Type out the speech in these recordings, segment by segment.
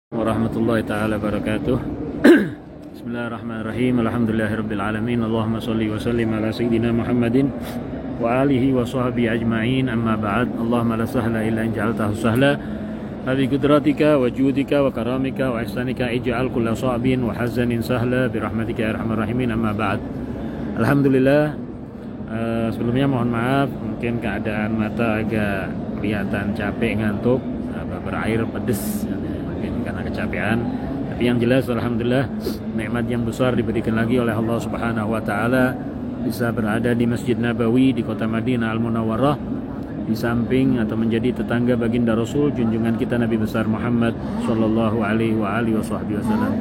warahmatullahi taala wabarakatuh. Bismillahirrahmanirrahim. Alhamdulillahirabbil alamin. Allahumma shalli wa sallim ala sayyidina Muhammadin wa alihi wa sahbihi ajma'in. Amma ba'd. Allahumma la sahla illa in ja'altahu sahla. Bi qudratika wa judika wa karamika wa ihsanika ij'al kulla sa'bin wa hazanin sahla bi rahmatika ya arhamar rahimin. Amma ba'd. Alhamdulillah. Sebelumnya mohon maaf, mungkin keadaan mata agak kelihatan capek, ngantuk, berair pedes, mungkin karena kecapean. Tapi yang jelas alhamdulillah nikmat yang besar diberikan lagi oleh Allah Subhanahu wa taala, bisa berada di Masjid Nabawi di kota Madinah Al-Munawwarah, di samping atau menjadi tetangga baginda Rasul junjungan kita Nabi besar Muhammad sallallahu alaihi wasallam.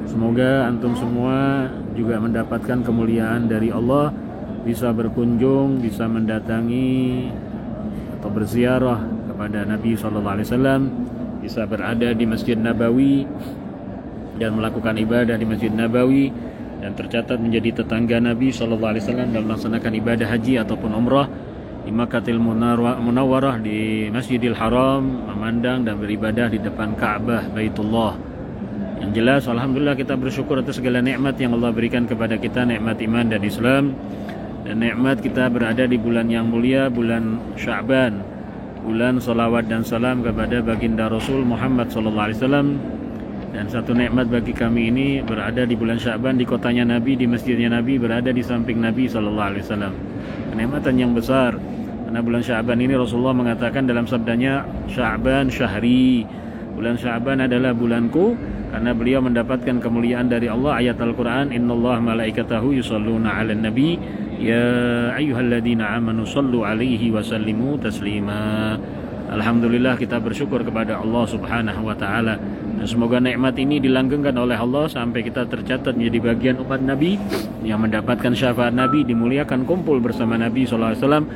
Semoga antum semua juga mendapatkan kemuliaan dari Allah, bisa berkunjung, bisa mendatangi atau berziarah kepada Nabi SAW, bisa berada di Masjid Nabawi dan melakukan ibadah di Masjid Nabawi, dan tercatat menjadi tetangga Nabi SAW dalam melaksanakan ibadah haji ataupun umrah di Makkahil Munawwarah, di Masjidil Haram, memandang dan beribadah di depan Ka'bah Baitullah. Yang jelas alhamdulillah kita bersyukur atas segala nikmat yang Allah berikan kepada kita, nikmat iman dan Islam, dan nikmat kita berada di bulan yang mulia, bulan Sya'ban, bulan salawat dan salam kepada baginda Rasul Muhammad SAW. Dan satu nikmat bagi kami ini berada di bulan Sya'ban, di kotanya Nabi, di masjidnya Nabi, berada di samping Nabi SAW. Kenikmatan yang besar, karena bulan Sya'ban ini Rasulullah mengatakan dalam sabdanya, Sya'ban syahri, bulan Sya'ban adalah bulanku, karena beliau mendapatkan kemuliaan dari Allah. Ayat Al-Quran, innallaha malaikatahu yusalluna 'alan nabi ya ayyuhalladzina amanu sallu 'alaihi wa sallimu taslima. Alhamdulillah kita bersyukur kepada Allah Subhanahu wa taala, dan semoga nikmat ini dilanggengkan oleh Allah sampai kita tercatat menjadi bagian umat Nabi yang mendapatkan syafaat Nabi, dimuliakan kumpul bersama Nabi sallallahu alaihi wasallam,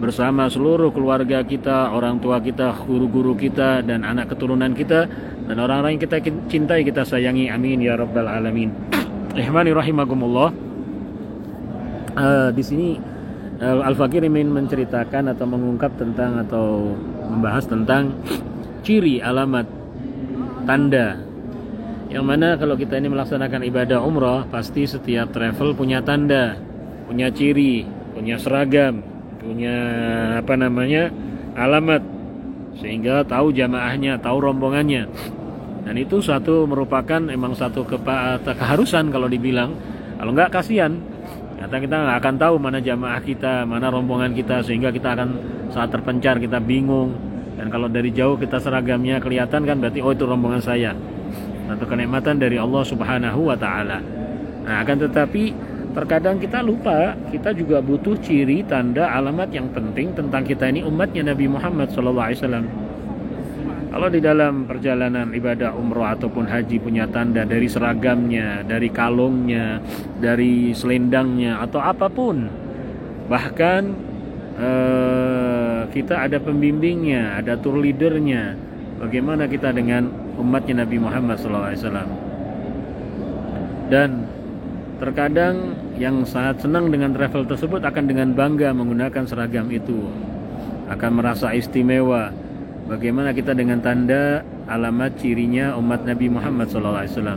bersama seluruh keluarga kita, orang tua kita, guru-guru kita, dan anak keturunan kita, dan orang-orang yang kita cintai, kita sayangi. Amin ya rabbal alamin. Ihmani rahimakumullah. Di sini Al-Fakir ingin menceritakan atau mengungkap tentang atau membahas tentang ciri, alamat, tanda, yang mana kalau kita ini melaksanakan ibadah umrah, pasti setiap travel punya tanda, punya ciri, punya seragam, punya alamat, sehingga tahu jamaahnya, tahu rombongannya. Dan itu merupakan satu keharusan kalau dibilang. Kalau enggak kasihan, kita nggak akan tahu mana jamaah kita, mana rombongan kita, sehingga kita akan saat terpencar kita bingung. Dan kalau dari jauh kita seragamnya kelihatan kan, berarti oh itu rombongan saya. Satu kenikmatan dari Allah Subhanahu wa taala. Nah, akan tetapi terkadang kita lupa, kita juga butuh ciri, tanda, alamat yang penting tentang kita ini umatnya Nabi Muhammad SAW. Kalau di dalam perjalanan ibadah umrah ataupun haji punya tanda dari seragamnya, dari kalungnya, dari selendangnya, atau apapun. Bahkan kita ada pembimbingnya, ada tour leadernya. Bagaimana kita dengan umatnya Nabi Muhammad SAW. Dan terkadang yang sangat senang dengan travel tersebut akan dengan bangga menggunakan seragam itu, akan merasa istimewa. Bagaimana kita dengan tanda, alamat, cirinya umat Nabi Muhammad SAW.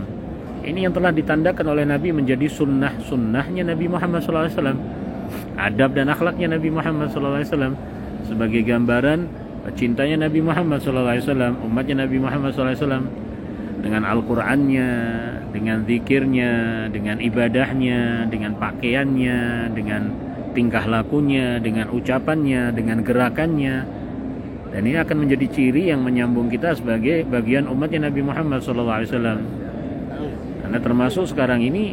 Ini yang telah ditandakan oleh Nabi menjadi sunnahnya Nabi Muhammad SAW. Adab dan akhlaknya Nabi Muhammad SAW sebagai gambaran cintanya Nabi Muhammad SAW, umatnya Nabi Muhammad SAW, dengan Al-Qur'annya, dengan zikirnya, dengan ibadahnya, dengan pakaiannya, dengan tingkah lakunya, dengan ucapannya, dengan gerakannya. Dan ini akan menjadi ciri yang menyambung kita sebagai bagian umatnya Nabi Muhammad SAW. Karena termasuk sekarang ini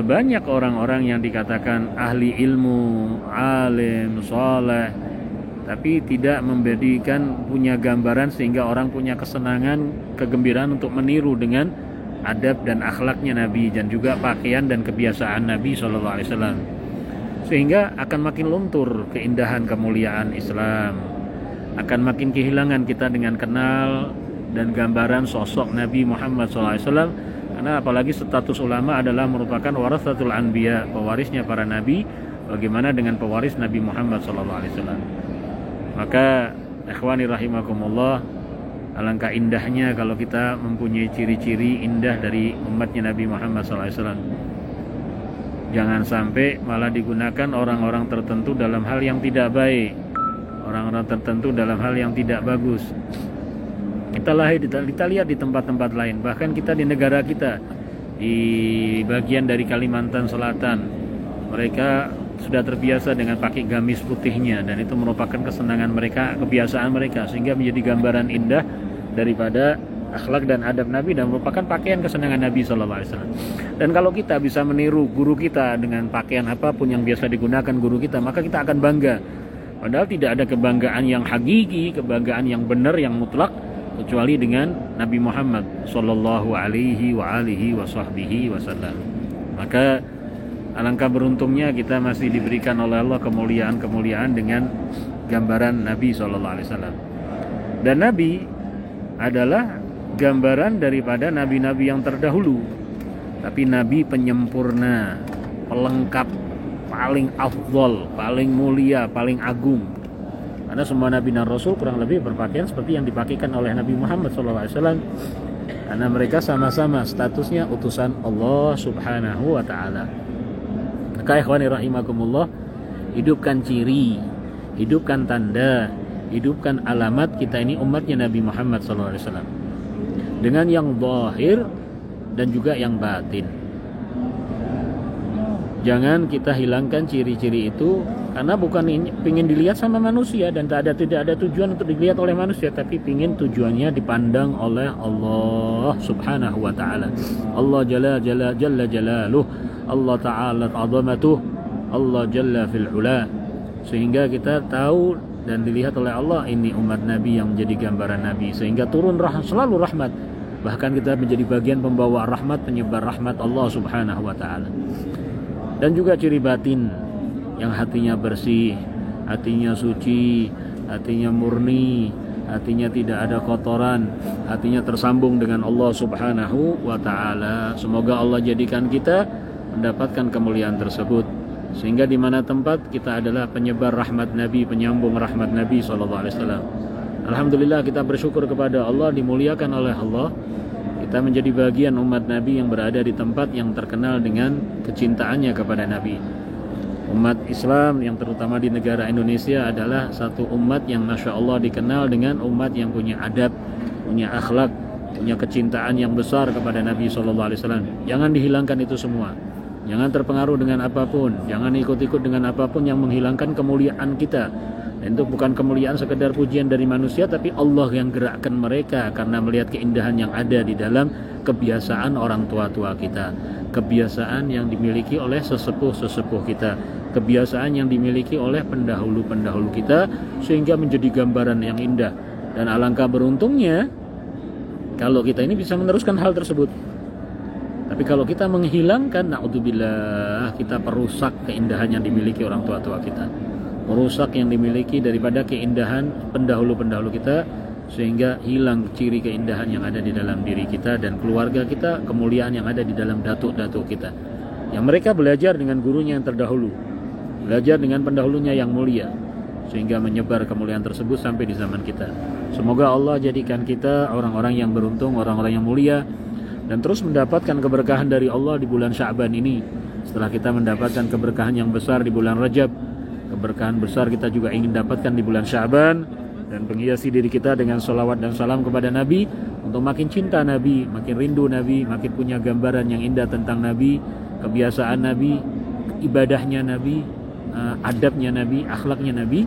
banyak orang-orang yang dikatakan ahli ilmu, alim, soleh, tapi tidak memberikan punya gambaran sehingga orang punya kesenangan, kegembiraan untuk meniru dengan adab dan akhlaknya Nabi, dan juga pakaian dan kebiasaan Nabi SAW. Sehingga akan makin luntur keindahan kemuliaan Islam, akan makin kehilangan kita dengan kenal dan gambaran sosok Nabi Muhammad SAW. Karena apalagi status ulama adalah merupakan warasatul anbiya, pewarisnya para nabi. Bagaimana dengan pewaris Nabi Muhammad SAW? Maka ikhwani rahimakumullah, Alangkah indahnya kalau kita mempunyai ciri-ciri indah dari umatnya Nabi Muhammad SAW. Jangan sampai malah digunakan orang-orang tertentu dalam hal yang tidak baik, orang-orang tertentu dalam hal yang tidak bagus. Kita lihat di tempat-tempat lain, bahkan kita di negara kita, di bagian dari Kalimantan Selatan, mereka sudah terbiasa dengan pakai gamis putihnya, dan itu merupakan kesenangan mereka, kebiasaan mereka, sehingga menjadi gambaran indah daripada akhlak dan adab Nabi dan merupakan pakaian kesenangan Nabi SAW. Dan kalau kita bisa meniru guru kita dengan pakaian apapun yang biasa digunakan guru kita, maka kita akan bangga. Padahal tidak ada kebanggaan yang hakiki, kebanggaan yang benar, yang mutlak, kecuali dengan Nabi Muhammad sallallahu alaihi wasallam. Maka alangkah beruntungnya kita masih diberikan oleh Allah kemuliaan-kemuliaan dengan gambaran Nabi sallallahu alaihi wasallam. Dan Nabi adalah gambaran daripada nabi-nabi yang terdahulu, tapi Nabi penyempurna, pelengkap, paling afdol, paling mulia, paling agung. Karena semua Nabi dan Rasul kurang lebih berpakaian seperti yang dipakaikan oleh Nabi Muhammad SAW. Karena mereka sama-sama statusnya utusan Allah Subhanahu wa Ta'ala. Maka ikhwani rahimakumullah, hidupkan ciri, hidupkan tanda, hidupkan alamat kita ini umatnya Nabi Muhammad SAW, dengan yang zahir dan juga yang batin. Jangan kita hilangkan ciri-ciri itu, karena bukan ingin dilihat sama manusia dan tidak ada tujuan untuk dilihat oleh manusia, tapi ingin tujuannya dipandang oleh Allah Subhanahu wa Ta'ala. Allah jalla jalaluh, Allah ta'ala azamatuh, Allah jalla fil ula, sehingga kita tahu dan dilihat oleh Allah, ini umat Nabi yang menjadi gambaran Nabi, sehingga turun selalu rahmat. Bahkan kita menjadi bagian pembawa rahmat, penyebar rahmat Allah Subhanahu wa Ta'ala. Dan juga ciri batin, yang hatinya bersih, hatinya suci, hatinya murni, hatinya tidak ada kotoran, hatinya tersambung dengan Allah Subhanahu wa Ta'ala. Semoga Allah jadikan kita mendapatkan kemuliaan tersebut, sehingga di mana tempat kita adalah penyebar rahmat Nabi, penyambung rahmat Nabi SAW. Alhamdulillah, kita bersyukur kepada Allah, dimuliakan oleh Allah. Kita menjadi bagian umat Nabi yang berada di tempat yang terkenal dengan kecintaannya kepada Nabi. Umat Islam yang terutama di negara Indonesia adalah satu umat yang Masya Allah dikenal dengan umat yang punya adab, punya akhlak, punya kecintaan yang besar kepada Nabi SAW. Jangan dihilangkan itu semua. Jangan terpengaruh dengan apapun, jangan ikut-ikut dengan apapun yang menghilangkan kemuliaan kita. Dan itu bukan kemuliaan sekedar pujian dari manusia, tapi Allah yang gerakkan mereka karena melihat keindahan yang ada di dalam kebiasaan orang tua-tua kita, kebiasaan yang dimiliki oleh sesepuh-sesepuh kita, kebiasaan yang dimiliki oleh pendahulu-pendahulu kita, sehingga menjadi gambaran yang indah. Dan alangkah beruntungnya kalau kita ini bisa meneruskan hal tersebut. Tapi kalau kita menghilangkan, na'udzubillah, kita perusak keindahan yang dimiliki orang tua-tua kita, merusak yang dimiliki daripada keindahan pendahulu-pendahulu kita, sehingga hilang ciri keindahan yang ada di dalam diri kita dan keluarga kita, kemuliaan yang ada di dalam datuk-datuk kita, yang mereka belajar dengan gurunya yang terdahulu, belajar dengan pendahulunya yang mulia, sehingga menyebar kemuliaan tersebut sampai di zaman kita. Semoga Allah jadikan kita orang-orang yang beruntung, orang-orang yang mulia, dan terus mendapatkan keberkahan dari Allah di bulan Sya'ban ini. Setelah kita mendapatkan keberkahan yang besar di bulan Rajab, keberkahan besar kita juga ingin dapatkan di bulan Sya'ban, dan menghiasi diri kita dengan salawat dan salam kepada Nabi, untuk makin cinta Nabi, makin rindu Nabi, makin punya gambaran yang indah tentang Nabi, kebiasaan Nabi, ibadahnya Nabi, adabnya Nabi, akhlaknya Nabi.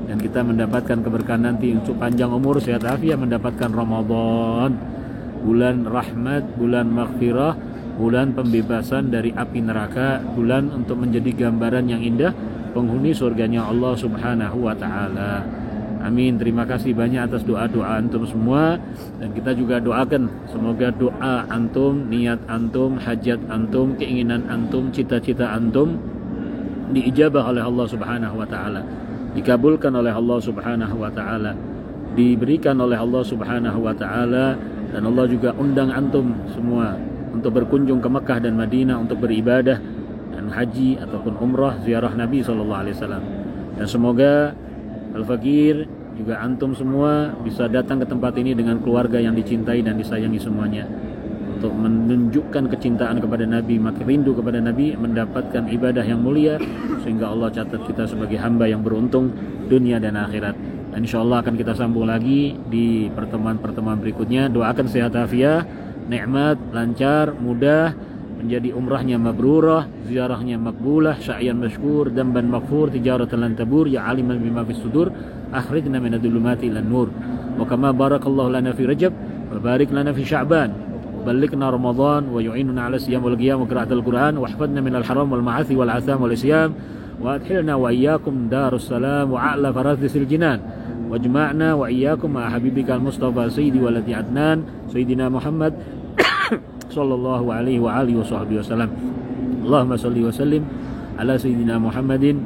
Dan kita mendapatkan keberkahan nanti untuk panjang umur, sehat afiat, mendapatkan Ramadan, bulan rahmat, bulan maghfirah, bulan pembebasan dari api neraka, bulan untuk menjadi gambaran yang indah penghuni surganya Allah Subhanahu wa Ta'ala. Amin. Terima kasih banyak atas doa-doa antum semua, dan kita juga doakan semoga doa antum, niat antum, hajat antum, keinginan antum, cita-cita antum diijabah oleh Allah Subhanahu wa Ta'ala, dikabulkan oleh Allah Subhanahu wa Ta'ala, diberikan oleh Allah Subhanahu wa Ta'ala. Dan Allah juga undang antum semua untuk berkunjung ke Mekah dan Madinah untuk beribadah dan haji ataupun umrah ziarah Nabi SAW. Dan semoga Al-Fakir juga juga antum semua bisa datang ke tempat ini dengan keluarga yang dicintai dan disayangi semuanya, untuk menunjukkan kecintaan kepada Nabi, makin rindu kepada Nabi, mendapatkan ibadah yang mulia, sehingga Allah catat kita sebagai hamba yang beruntung dunia dan akhirat. Dan insyaallah akan kita sambung lagi di pertemuan-pertemuan berikutnya. Doakan sehat afiat, nikmat, lancar, mudah, menjadi umrahnya mabrurah, ziarahnya makbulah, sa'yan masykur, damban maghfur, tijaratan lan tabur, ya aliman bima fis sudur, akhrijna minadh dhulumati ilan nur. Wa kama barakallahu lana fi Rajab wa barik lana fi Sya'ban, wa ballighna Ramadan wa yu'inuna 'ala siyam wal qiyam wa qira'atil Qur'an, wa ihfadna minal haram wal ma'asi wal 'atham wal isyam, wa adkhilna wa iyyakum darus salam wa a'la faradisil jinan, wajma'na wa iyyakum ma habibikal mustafa sayyidi waladi adnan sayyidina Muhammad sallallahu alaihi wa alihi wa sahbihi wasallam. Allahumma salli wa sallim ala sayyidina Muhammadin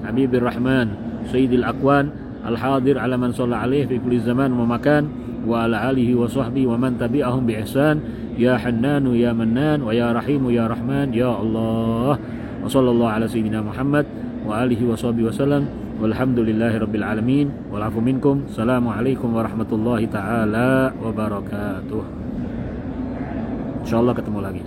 habibir rahman sayyidil aqwan al-hadir ala man shalla alaihi fi kulli zaman wa makan, wa ala alihi wa sahbihi wa man tabi'ahum bi ihsan, ya hannanu ya mannan wa ya rahimu ya rahman ya Allah. Wa sallallahu ala sayyidina Muhammad wa alihi wa sahbihi wasallam, walhamdulillahi rabbil alamin, wal afu minkum. Assalamualaikum warahmatullahi taala wabarakatuh. Insyaallah ketemu lagi.